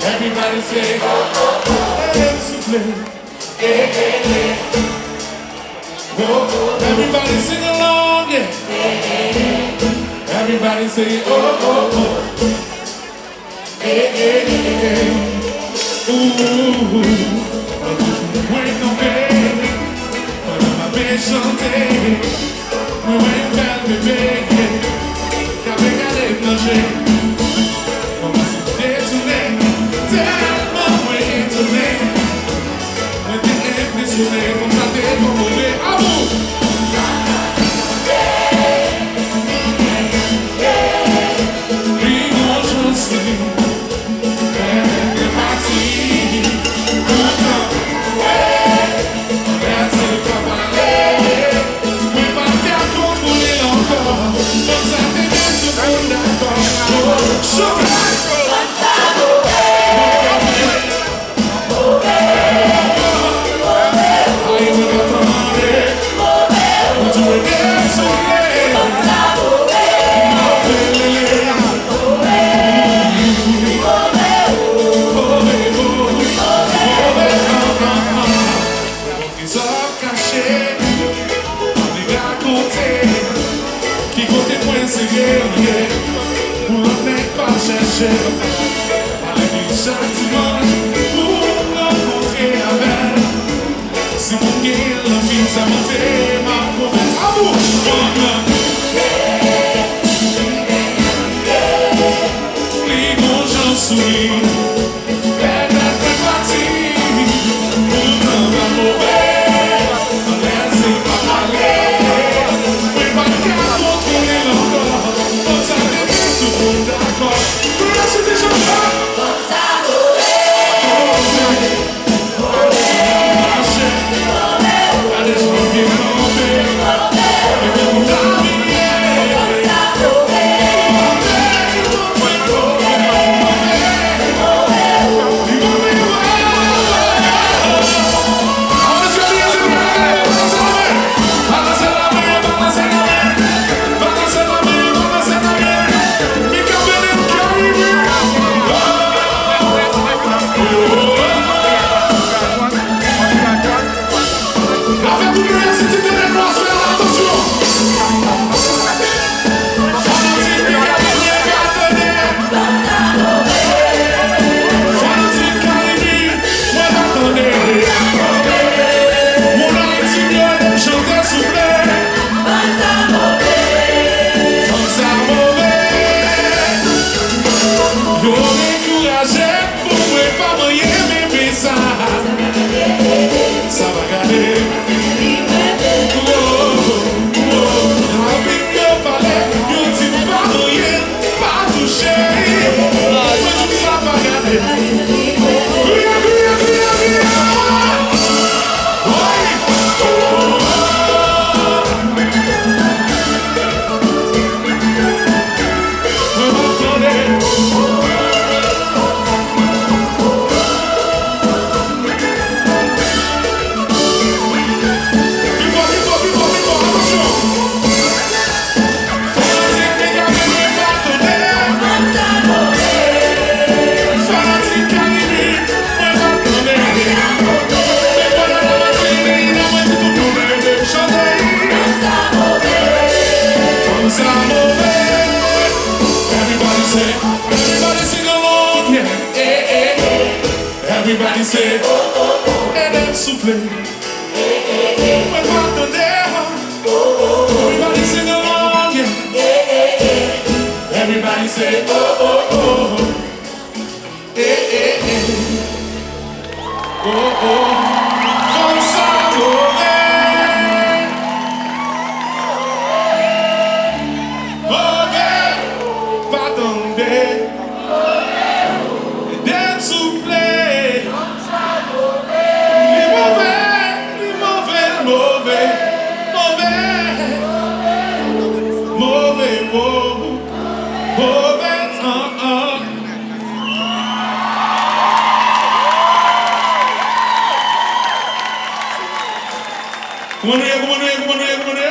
Everybody say, oh, oh, oh, everybody sing along, yeah. Everybody say, oh, oh, oh. Ooh, wait no baby, but I'm a bit chanté. We went back to bed, got big at it, no shame. On va se détourner, tellement way étonné. On était impressionné, comme ça t'es tombé. À vous! Everybody say, oh, oh, oh, and then souffle. Everybody sing along, yeah. Everybody say, oh, oh, oh, oh, oh, oh. Comment nous y est, comment nous y est, comment nous y est, comment nous y est?